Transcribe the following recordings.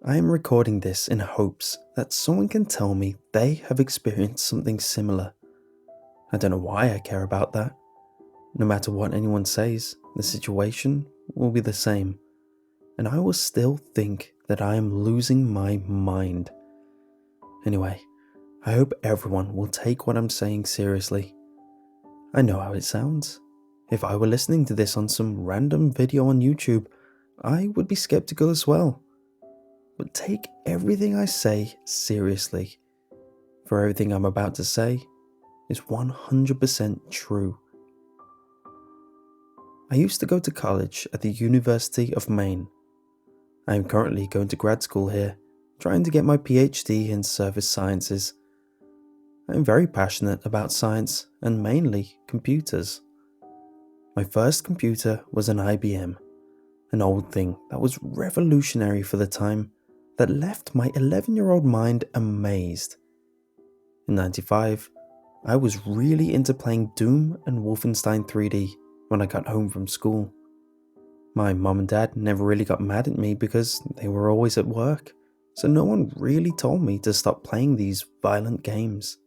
I am recording this in hopes that someone can tell me they have experienced something similar. I don't know why I care about that. No matter what anyone says, the situation will be the same, and I will still think that I am losing my mind. Anyway, I hope everyone will take what I'm saying seriously. I know how it sounds. If I were listening to this on some random video on YouTube, I would be skeptical as well. But take everything I say seriously, for everything I'm about to say is 100% true. I used to go to college at the University of Maine. I am currently going to grad school here, trying to get my PhD in service sciences. I am very passionate about science and mainly computers. My first computer was an IBM, an old thing that was revolutionary for the time, that left my 11-year-old mind amazed. In '95, I was really into playing Doom and Wolfenstein 3D when I got home from school. My mom and dad never really got mad at me because they were always at work, so no one really told me to stop playing these violent games.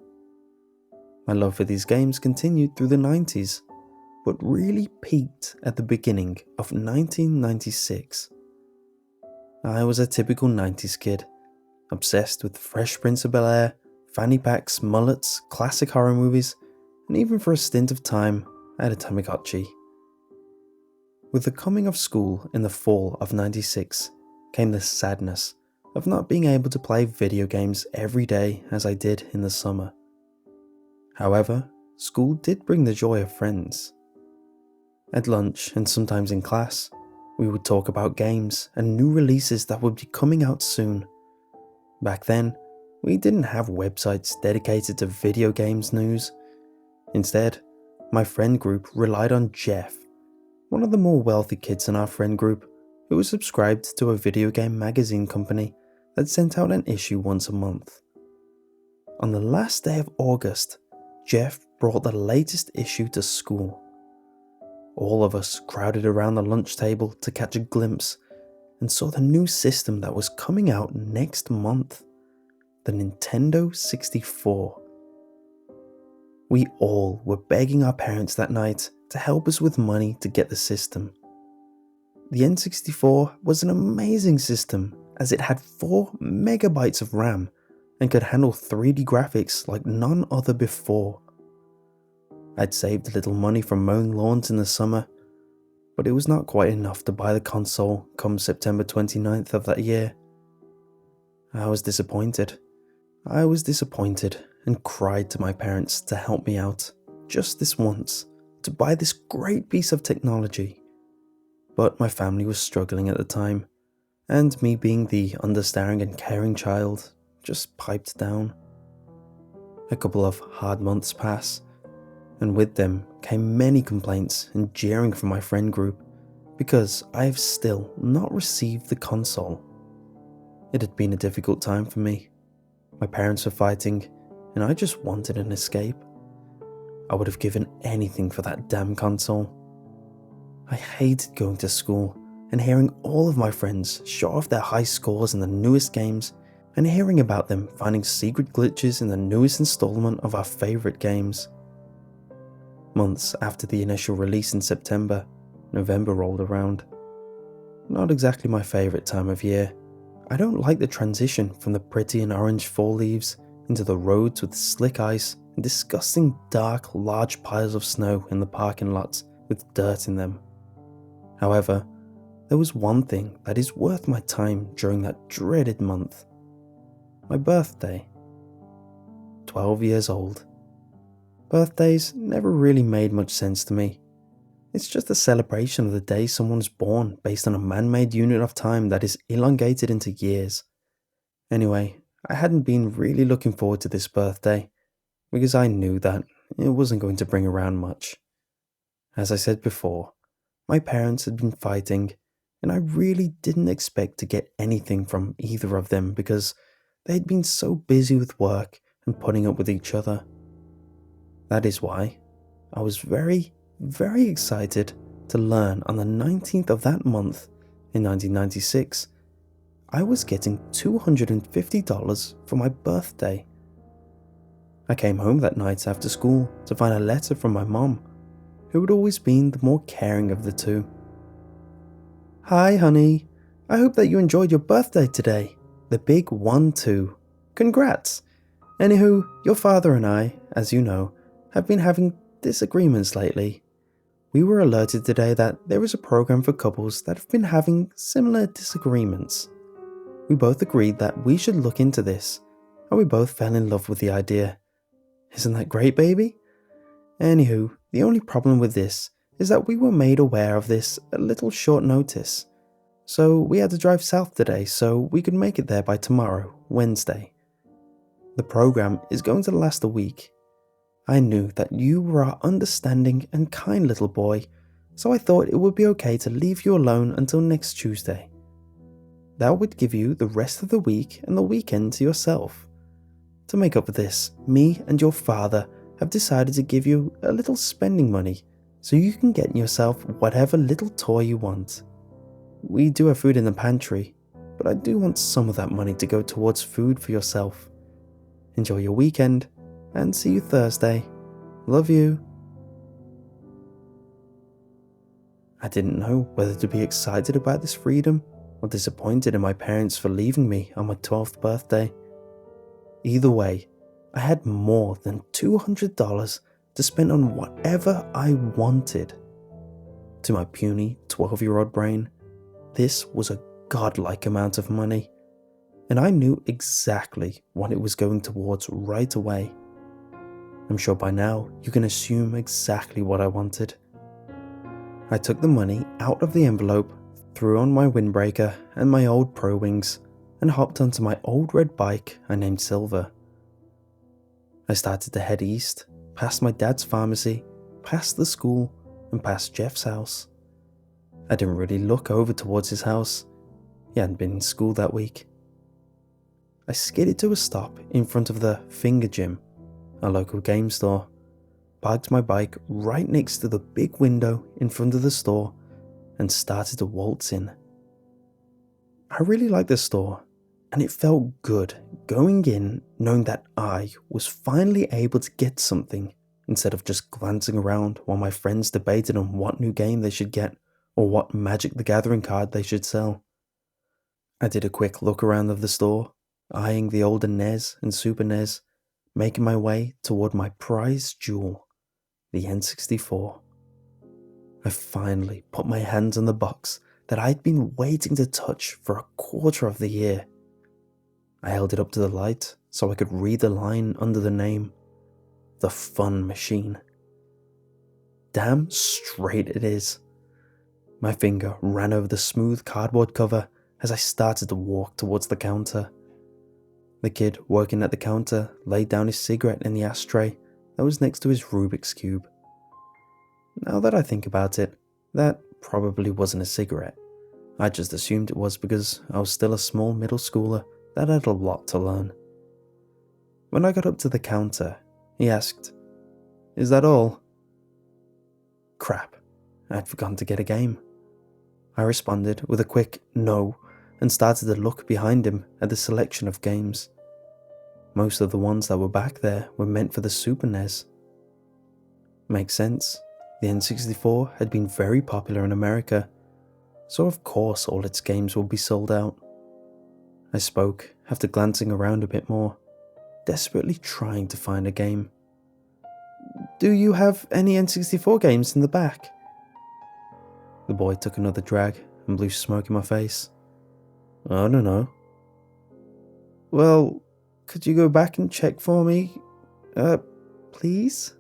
My love for these games continued through the 90s, but really peaked at the beginning of 1996. I was a typical 90s kid, obsessed with Fresh Prince of Bel-Air, fanny packs, mullets, classic horror movies, and even for a stint of time, I had a Tamagotchi. With the coming of school in the fall of 96 came the sadness of not being able to play video games every day as I did in the summer. However, school did bring the joy of friends. At lunch and sometimes in class, we would talk about games and new releases that would be coming out soon. Back then, we didn't have websites dedicated to video games news. Instead, my friend group relied on Jeff, one of the more wealthy kids in our friend group, who was subscribed to a video game magazine company that sent out an issue once a month. On the last day of August, Jeff brought the latest issue to school. All of us crowded around the lunch table to catch a glimpse and saw the new system that was coming out next month, the Nintendo 64. We all were begging our parents that night to help us with money to get the system. The N64 was an amazing system as it had 4 megabytes of RAM and could handle 3D graphics like none other before. I'd saved a little money from mowing lawns in the summer, but it was not quite enough to buy the console come September 29th of that year. I was disappointed and cried to my parents to help me out, just this once, to buy this great piece of technology. But my family was struggling at the time, and me being the understanding and caring child just piped down. A couple of hard months pass, and with them came many complaints and jeering from my friend group because I have still not received the console. It had been a difficult time for me. My parents were fighting, and I just wanted an escape. I would have given anything for that damn console. I hated going to school and hearing all of my friends show off their high scores in the newest games and hearing about them finding secret glitches in the newest installment of our favourite games. Months after the initial release in September, November rolled around. Not exactly my favourite time of year. I don't like the transition from the pretty and orange fall leaves into the roads with slick ice and disgusting dark large piles of snow in the parking lots with dirt in them. However, there was one thing that is worth my time during that dreaded month. My birthday. 12 years old. Birthdays never really made much sense to me. It's just a celebration of the day someone's born based on a man-made unit of time that is elongated into years. Anyway, I hadn't been really looking forward to this birthday because I knew that it wasn't going to bring around much. As I said before, my parents had been fighting, and I really didn't expect to get anything from either of them because they had been so busy with work and putting up with each other. That is why I was very excited to learn on the 19th of that month in 1996, I was getting $250 for my birthday. I came home that night after school to find a letter from my mom, who had always been the more caring of the two. "Hi, honey. I hope that you enjoyed your birthday today. The big 1-2. Congrats. Anywho, your father and I, as you know, have been having disagreements lately. We were alerted today that there is a program for couples that have been having similar disagreements. We both agreed that we should look into this, and we both fell in love with the idea. Isn't that great, baby? Anywho, the only problem with this is that we were made aware of this a little short notice. So we had to drive south today so we could make it there by tomorrow, Wednesday. The program is going to last a week. I knew that you were our understanding and kind little boy, so I thought it would be okay to leave you alone until next Tuesday. That would give you the rest of the week and the weekend to yourself. To make up for this, me and your father have decided to give you a little spending money so you can get yourself whatever little toy you want. We do have food in the pantry, but I do want some of that money to go towards food for yourself. Enjoy your weekend, and see you Thursday. Love you." I didn't know whether to be excited about this freedom or disappointed in my parents for leaving me on my 12th birthday. Either way, I had more than $200 to spend on whatever I wanted. To my puny 12-year-old brain, this was a godlike amount of money, and I knew exactly what it was going towards right away. I'm sure by now you can assume exactly what I wanted. I took the money out of the envelope, threw on my windbreaker and my old Pro Wings, and hopped onto my old red bike I named Silver. I started to head east, past my dad's pharmacy, past the school, and past Jeff's house. I didn't really look over towards his house. He hadn't been in school that week. I skidded to a stop in front of the Finger Gym, a local game store, parked my bike right next to the big window in front of the store, and started to waltz in. I really liked the store, and it felt good going in knowing that I was finally able to get something instead of just glancing around while my friends debated on what new game they should get or what Magic the Gathering card they should sell. I did a quick look around of the store, eyeing the older NES and Super NES, making my way toward my prized jewel, the N64. I finally put my hands on the box that I'd been waiting to touch for a quarter of the year. I held it up to the light so I could read the line under the name, The Fun Machine. Damn straight it is. My finger ran over the smooth cardboard cover as I started to walk towards the counter. The kid working at the counter laid down his cigarette in the ashtray that was next to his Rubik's Cube. Now that I think about it, that probably wasn't a cigarette. I just assumed it was because I was still a small middle schooler that had a lot to learn. When I got up to the counter, he asked, "Is that all?" Crap, I'd forgotten to get a game. I responded with a quick no and started to look behind him at the selection of games. Most of the ones that were back there were meant for the Super NES. Makes sense. The N64 had been very popular in America, so of course all its games would be sold out. I spoke after glancing around a bit more, desperately trying to find a game. "Do you have any N64 games in the back?" The boy took another drag and blew smoke in my face. "I don't know." "Well, could you go back and check for me? Please?"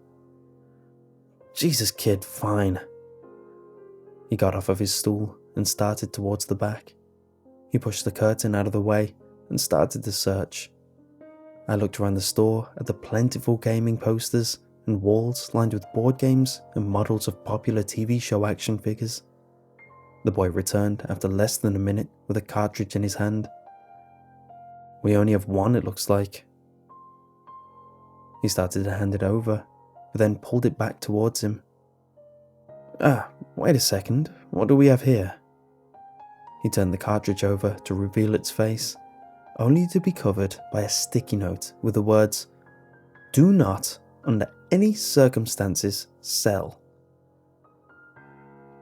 "Jesus, kid, fine." He got off of his stool and started towards the back. He pushed the curtain out of the way and started to search. I looked around the store at the plentiful gaming posters and walls lined with board games and models of popular TV show action figures. The boy returned after less than a minute with a cartridge in his hand. "We only have one, it looks like." He started to hand it over, but then pulled it back towards him. "Wait a second, what do we have here?" He turned the cartridge over to reveal its face, only to be covered by a sticky note with the words, "Do not, under any circumstances, sell."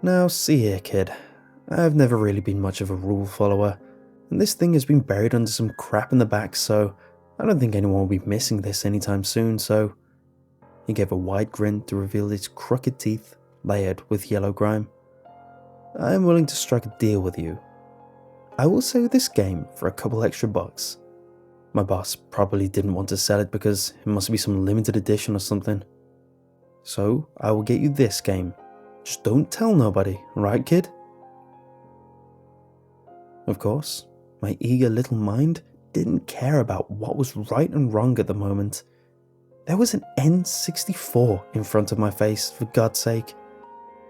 Now see here, kid, I've never really been much of a rule follower, and this thing has been buried under some crap in the back, so I don't think anyone will be missing this anytime soon, so... He gave a wide grin to reveal his crooked teeth layered with yellow grime. "I am willing to strike a deal with you. I will sell you this game for a couple extra bucks. My boss probably didn't want to sell it because it must be some limited edition or something. So I will get you this game. Just don't tell nobody, right, kid?" Of course, my eager little mind didn't care about what was right and wrong at the moment. There was an N64 in front of my face, for God's sake,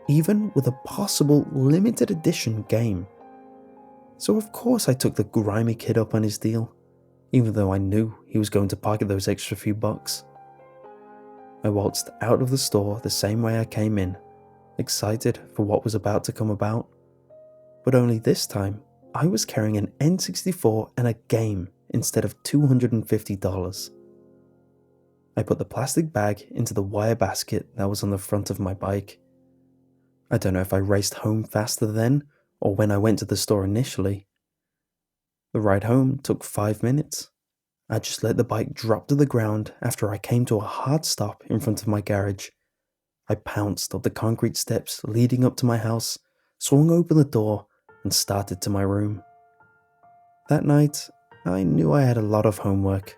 even with a possible limited edition game. So of course I took the grimy kid up on his deal, even though I knew he was going to pocket those extra few bucks. I waltzed out of the store the same way I came in, excited for what was about to come about. But only this time, I was carrying an N64 and a game instead of $250. I put the plastic bag into the wire basket that was on the front of my bike. I don't know if I raced home faster then, or when I went to the store initially. The ride home took 5 minutes. I just let the bike drop to the ground after I came to a hard stop in front of my garage. I pounced up the concrete steps leading up to my house, swung open the door, and started to my room. That night, I knew I had a lot of homework,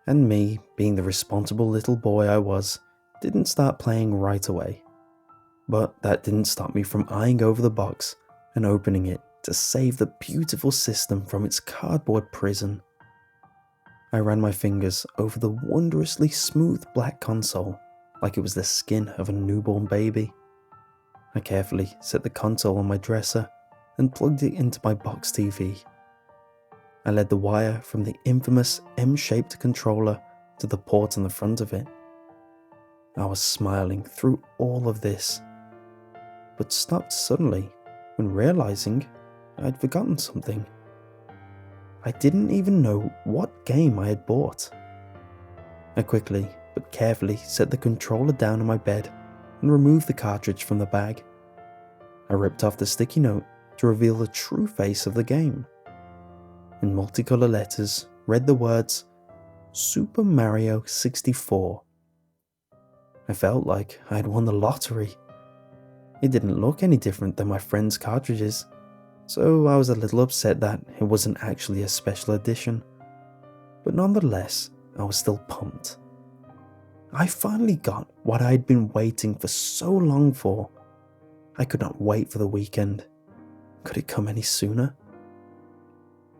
and me, being the responsible little boy I was, didn't start playing right away. But that didn't stop me from eyeing over the box and opening it to save the beautiful system from its cardboard prison. I ran my fingers over the wondrously smooth black console like it was the skin of a newborn baby. I carefully set the console on my dresser and plugged it into my box TV. I led the wire from the infamous M-shaped controller to the port on the front of it. I was smiling through all of this, but stopped suddenly when realizing I'd forgotten something. I didn't even know what game I had bought. I quickly but carefully set the controller down on my bed and removed the cartridge from the bag. I ripped off the sticky note to reveal the true face of the game. In multicolour letters read the words, "Super Mario 64. I felt like I had won the lottery. It didn't look any different than my friend's cartridges, so I was a little upset that it wasn't actually a special edition. But nonetheless, I was still pumped. I finally got what I had been waiting for so long for. I could not wait for the weekend. Could it come any sooner?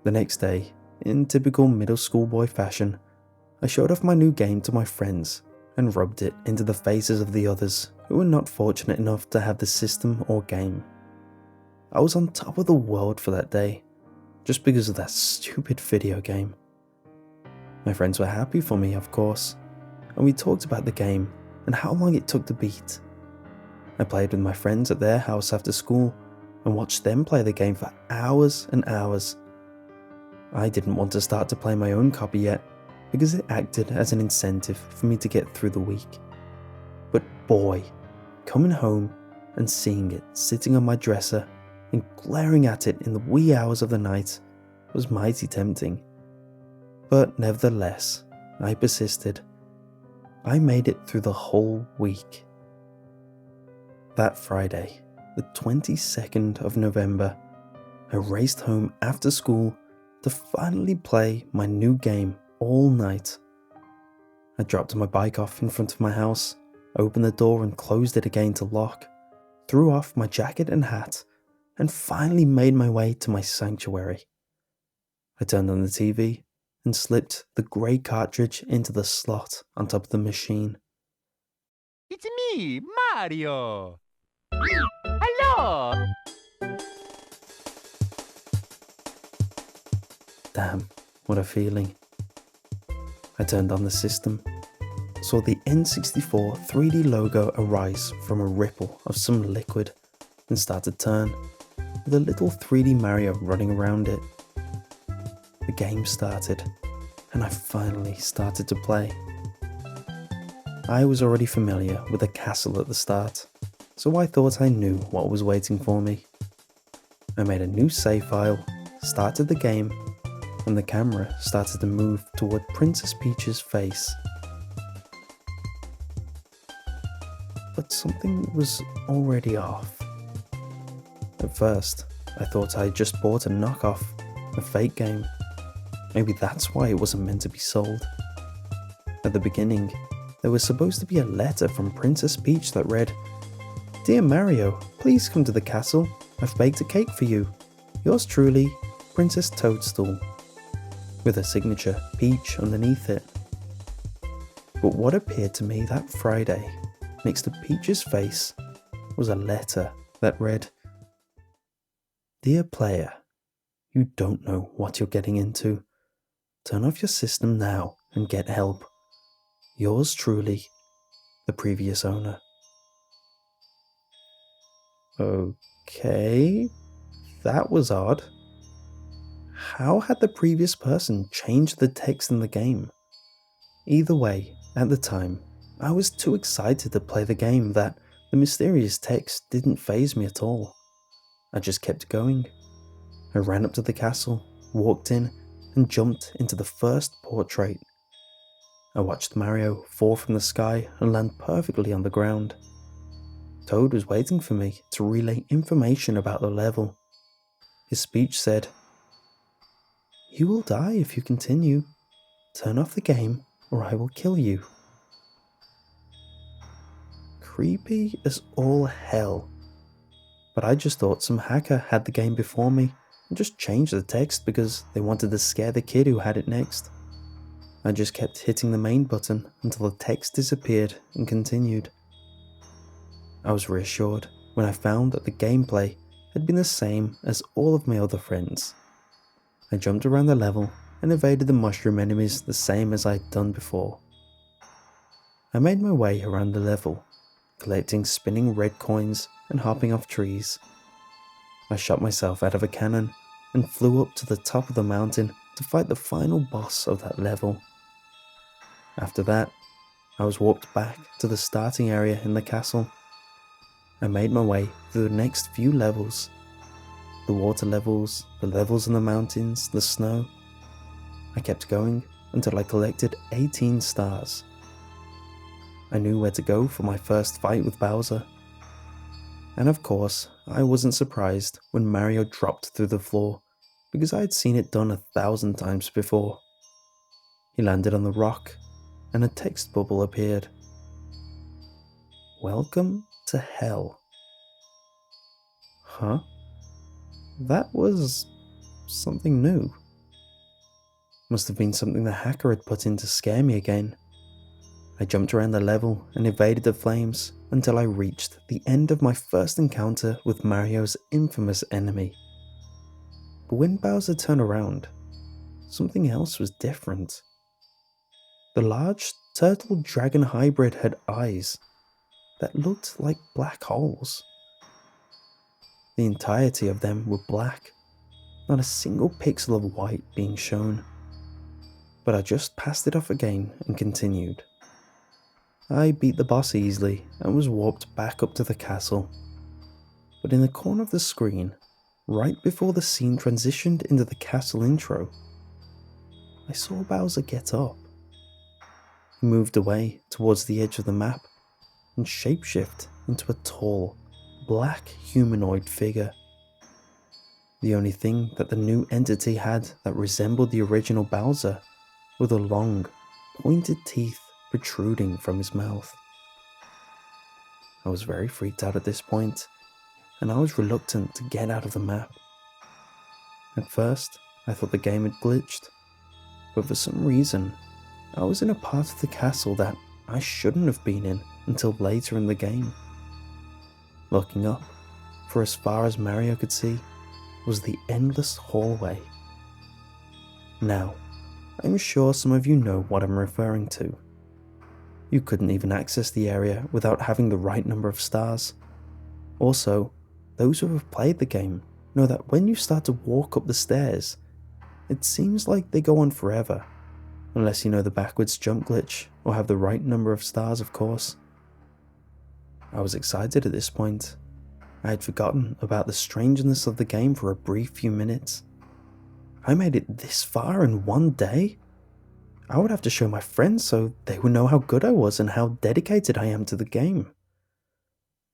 The next day, in typical middle school boy fashion, I showed off my new game to my friends and rubbed it into the faces of the others who were not fortunate enough to have the system or game. I was on top of the world for that day, just because of that stupid video game. My friends were happy for me, of course, and we talked about the game and how long it took to beat. I played with my friends at their house after school and watched them play the game for hours and hours. I didn't want to start to play my own copy yet, because it acted as an incentive for me to get through the week. But boy, coming home and seeing it sitting on my dresser and glaring at it in the wee hours of the night was mighty tempting. But nevertheless, I persisted. I made it through the whole week. That Friday, the 22nd of November, I raced home after school to finally play my new game all night. I dropped my bike off in front of my house, opened the door and closed it again to lock, threw off my jacket and hat, and finally made my way to my sanctuary. I turned on the TV and slipped the grey cartridge into the slot on top of the machine. It's me, Mario! Hello! Damn, what a feeling. I turned on the system, saw the N64 3D logo arise from a ripple of some liquid, and started to turn. with a little 3D Mario running around it. The game started, and I finally started to play. I was already familiar with the castle at the start, so I thought I knew what was waiting for me. I made a new save file, started the game, and the camera started to move toward Princess Peach's face. But something was already off. At first, I thought I had just bought a knockoff, a fake game. Maybe that's why it wasn't meant to be sold. At the beginning, there was supposed to be a letter from Princess Peach that read, "Dear Mario, please come to the castle. I've baked a cake for you. Yours truly, Princess Toadstool," with a signature Peach underneath it. But what appeared to me that Friday, next to Peach's face, was a letter that read, "Dear player, you don't know what you're getting into. Turn off your system now and get help. Yours truly, the previous owner." Okay, that was odd. How had the previous person changed the text in the game? Either way, at the time, I was too excited to play the game that the mysterious text didn't faze me at all. I just kept going. I ran up to the castle, walked in, and jumped into the first portrait. I watched Mario fall from the sky and land perfectly on the ground. Toad was waiting for me to relay information about the level. His speech said, "You will die if you continue. Turn off the game or I will kill you." Creepy as all hell. But I just thought some hacker had the game before me and just changed the text because they wanted to scare the kid who had it next. I just kept hitting the main button until the text disappeared and continued. I was reassured when I found that the gameplay had been the same as all of my other friends. I jumped around the level and evaded the mushroom enemies the same as I'd done before. I made my way around the level, collecting spinning red coins and hopping off trees. I shot myself out of a cannon and flew up to the top of the mountain to fight the final boss of that level. After that, I was walked back to the starting area in the castle. I made my way through the next few levels. The water levels, the levels in the mountains, the snow. I kept going until I collected 18 stars. I knew where to go for my first fight with Bowser. And of course, I wasn't surprised when Mario dropped through the floor, because I had seen it done 1,000 times before. He landed on the rock, and a text bubble appeared. "Welcome to hell." Huh? That was something new. Must have been something the hacker had put in to scare me again. I jumped around the level and evaded the flames until I reached the end of my first encounter with Mario's infamous enemy. But when Bowser turned around, something else was different. The large turtle-dragon hybrid had eyes that looked like black holes. The entirety of them were black, not a single pixel of white being shown. But I just passed it off again and continued. I beat the boss easily and was warped back up to the castle. But in the corner of the screen, right before the scene transitioned into the castle intro, I saw Bowser get up. He moved away towards the edge of the map and shapeshift into a tall, black humanoid figure. The only thing that the new entity had that resembled the original Bowser were the long, pointed teeth protruding from his mouth. I was very freaked out at this point, and I was reluctant to get out of the map. At first, I thought the game had glitched, but for some reason, I was in a part of the castle that I shouldn't have been in until later in the game. Looking up, for as far as Mario could see, was the endless hallway. Now, I'm sure some of you know what I'm referring to. You couldn't even access the area without having the right number of stars. Also, those who have played the game know that when you start to walk up the stairs, it seems like they go on forever, unless you know the backwards jump glitch or have the right number of stars, of course. I was excited at this point. I had forgotten about the strangeness of the game for a brief few minutes. I made it this far in one day? I would have to show my friends so they would know how good I was and how dedicated I am to the game.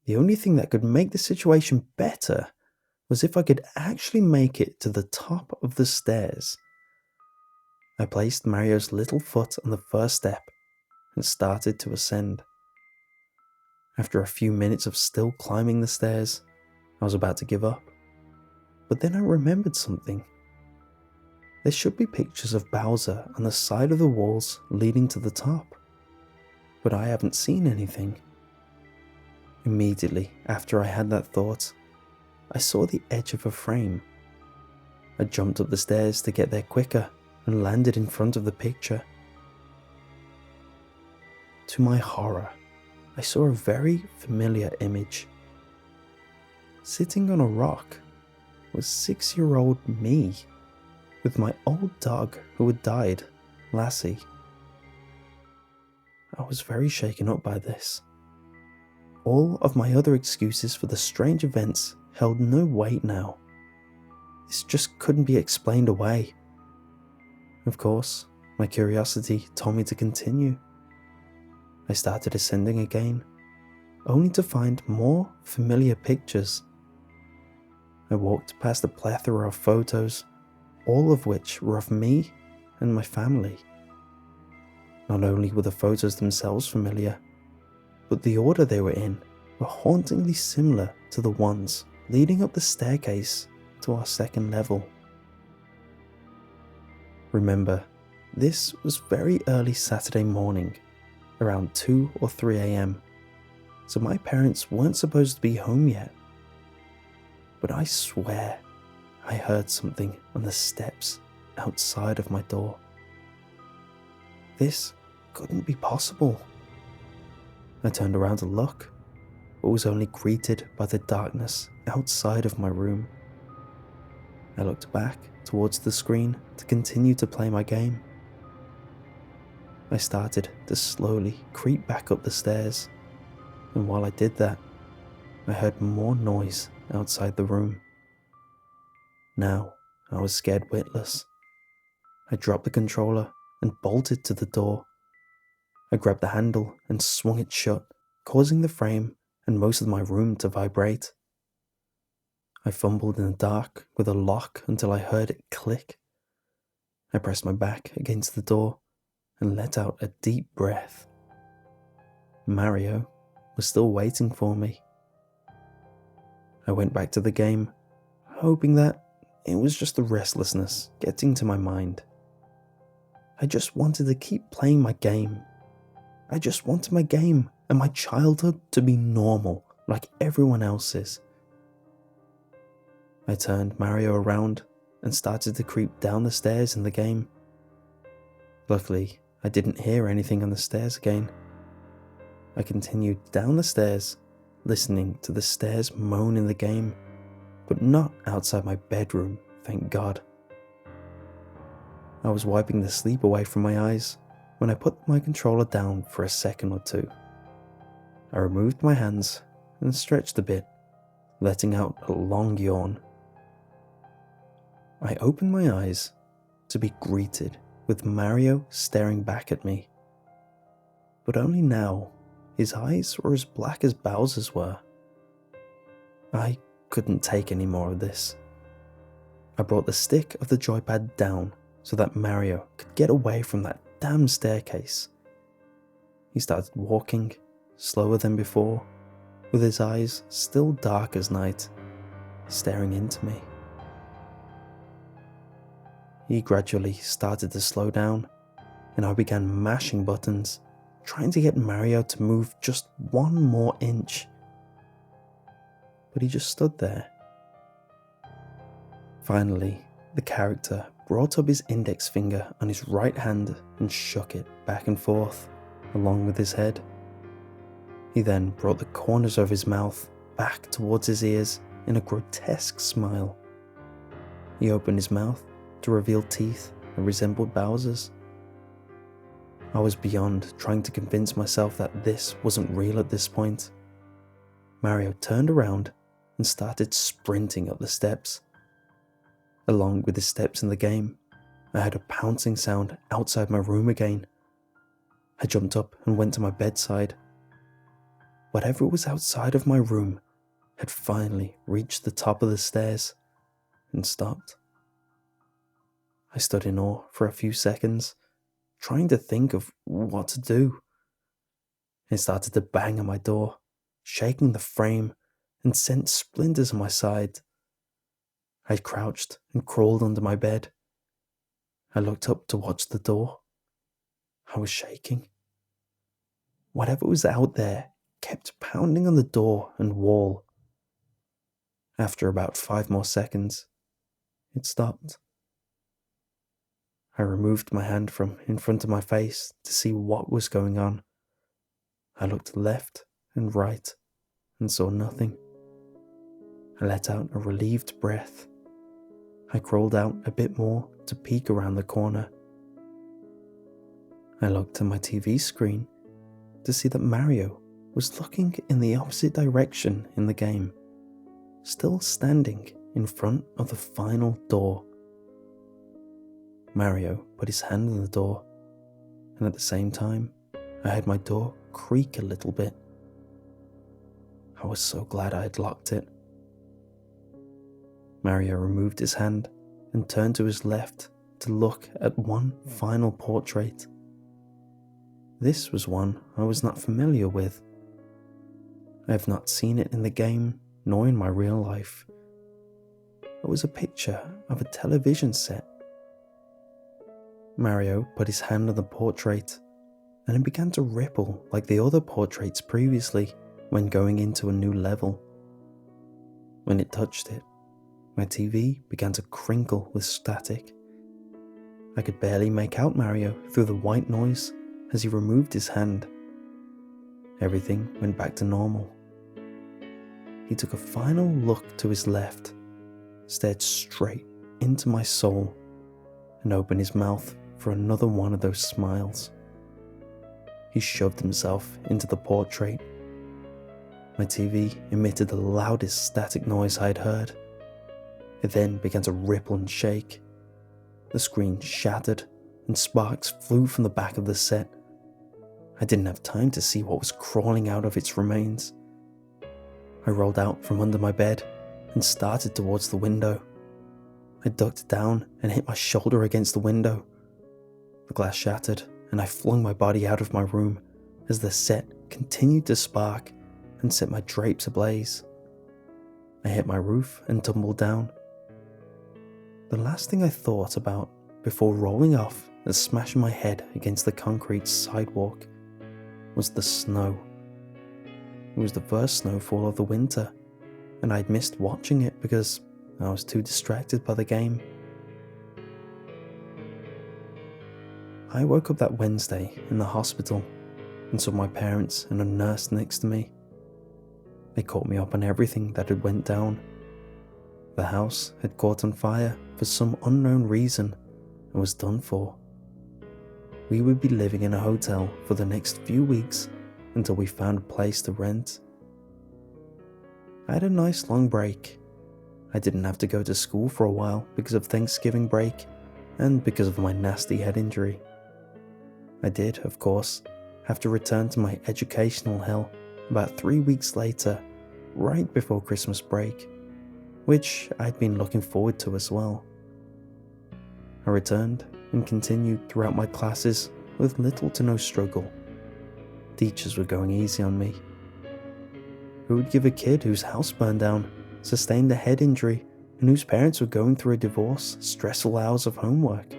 The only thing that could make the situation better was if I could actually make it to the top of the stairs. I placed Mario's little foot on the first step and started to ascend. After a few minutes of still climbing the stairs, I was about to give up. But then I remembered something. There should be pictures of Bowser on the side of the walls leading to the top, but I haven't seen anything. Immediately after I had that thought, I saw the edge of a frame. I jumped up the stairs to get there quicker and landed in front of the picture. To my horror, I saw a very familiar image. Sitting on a rock was 6-year-old me, with my old dog who had died, Lassie. I was very shaken up by this. All of my other excuses for the strange events held no weight now. This just couldn't be explained away. Of course, my curiosity told me to continue. I started ascending again, only to find more familiar pictures. I walked past a plethora of photos, all of which were of me and my family. Not only were the photos themselves familiar, but the order they were in were hauntingly similar to the ones leading up the staircase to our second level. Remember, this was very early Saturday morning, around 2 or 3 a.m, so my parents weren't supposed to be home yet. But I swear I heard something on the steps outside of my door. This couldn't be possible. I turned around to look, but was only greeted by the darkness outside of my room. I looked back towards the screen to continue to play my game. I started to slowly creep back up the stairs, and while I did that, I heard more noise outside the room. Now I was scared witless. I dropped the controller and bolted to the door. I grabbed the handle and swung it shut, causing the frame and most of my room to vibrate. I fumbled in the dark with a lock until I heard it click. I pressed my back against the door and let out a deep breath. Mario was still waiting for me. I went back to the game, hoping that it was just the restlessness getting to my mind. I just wanted to keep playing my game. I just wanted my game and my childhood to be normal like everyone else's. I turned Mario around and started to creep down the stairs in the game. Luckily, I didn't hear anything on the stairs again. I continued down the stairs, listening to the stairs moan in the game, but not outside my bedroom, thank God. I was wiping the sleep away from my eyes when I put my controller down for a second or two. I removed my hands and stretched a bit, letting out a long yawn. I opened my eyes to be greeted with Mario staring back at me. But only now, his eyes were as black as Bowser's were. I couldn't take any more of this. I brought the stick of the joypad down so that Mario could get away from that damn staircase. He started walking, slower than before, with his eyes still dark as night, staring into me. He gradually started to slow down, and I began mashing buttons, trying to get Mario to move just 1 more inch. But he just stood there. Finally, the character brought up his index finger on his right hand and shook it back and forth, along with his head. He then brought the corners of his mouth back towards his ears in a grotesque smile, He opened his mouth to reveal teeth that resembled Bowser's. I was beyond trying to convince myself that this wasn't real at this point. Mario turned around and started sprinting up the steps. Along with the steps in the game, I heard a pouncing sound outside my room again. I jumped up and went to my bedside. Whatever was outside of my room had finally reached the top of the stairs and stopped. I stood in awe for a few seconds, trying to think of what to do. It started to bang on my door, shaking the frame and sent splinters on my side. I crouched and crawled under my bed. I looked up to watch the door. I was shaking. Whatever was out there kept pounding on the door and wall. After about 5 more seconds, it stopped. I removed my hand from in front of my face to see what was going on. I looked left and right and saw nothing. I let out a relieved breath. I crawled out a bit more to peek around the corner. I looked at my TV screen to see that Mario was looking in the opposite direction in the game, still standing in front of the final door. Mario put his hand on the door, and at the same time, I heard my door creak a little bit. I was so glad I had locked it. Mario removed his hand and turned to his left to look at one final portrait. This was one I was not familiar with. I have not seen it in the game nor in my real life. It was a picture of a television set. Mario put his hand on the portrait and it began to ripple like the other portraits previously when going into a new level. When it touched it, my TV began to crinkle with static. I could barely make out Mario through the white noise as he removed his hand. Everything went back to normal. He took a final look to his left, stared straight into my soul, and opened his mouth for another one of those smiles. He shoved himself into the portrait. My TV emitted the loudest static noise I had heard. It then began to ripple and shake. The screen shattered and sparks flew from the back of the set. I didn't have time to see what was crawling out of its remains. I rolled out from under my bed and started towards the window. I ducked down and hit my shoulder against the window. The glass shattered and I flung my body out of my room as the set continued to spark and set my drapes ablaze. I hit my roof and tumbled down. The last thing I thought about before rolling off and smashing my head against the concrete sidewalk was the snow. It was the first snowfall of the winter, and I'd missed watching it because I was too distracted by the game. I woke up that Wednesday in the hospital and saw my parents and a nurse next to me. They caught me up on everything that had went down. The house had caught on fire for some unknown reason and was done for. We would be living in a hotel for the next few weeks until we found a place to rent. I had a nice long break. I didn't have to go to school for a while because of Thanksgiving break and because of my nasty head injury. I did, of course, have to return to my educational hell about 3 weeks later, right before Christmas break, which I'd been looking forward to as well. I returned and continued throughout my classes with little to no struggle. Teachers were going easy on me. Who would give a kid whose house burned down, sustained a head injury, and whose parents were going through a divorce, stressful hours of homework?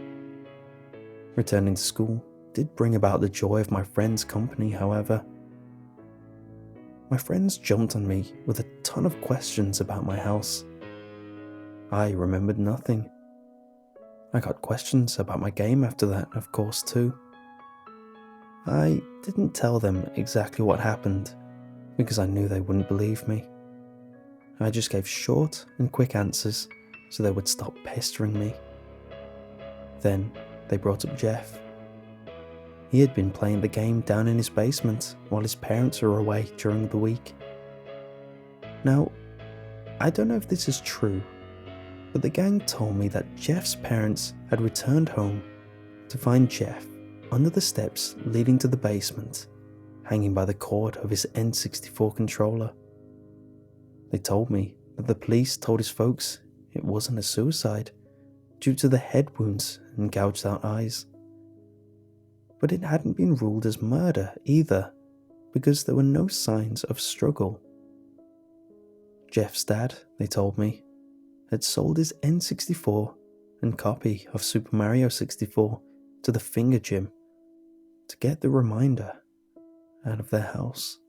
Returning to school did bring about the joy of my friends' company, however. My friends jumped on me with a ton of questions about my house. I remembered nothing. I got questions about my game after that, of course, too. I didn't tell them exactly what happened because I knew they wouldn't believe me. I just gave short and quick answers so they would stop pestering me. Then they brought up Jeff. He had been playing the game down in his basement while his parents were away during the week. Now, I don't know if this is true, but the gang told me that Jeff's parents had returned home to find Jeff under the steps leading to the basement, hanging by the cord of his N64 controller. They told me that the police told his folks it wasn't a suicide due to the head wounds and gouged out eyes. But it hadn't been ruled as murder either, because there were no signs of struggle. Jeff's dad, they told me, had sold his N64 and copy of Super Mario 64 to the Finger Gym to get the reminder out of their house.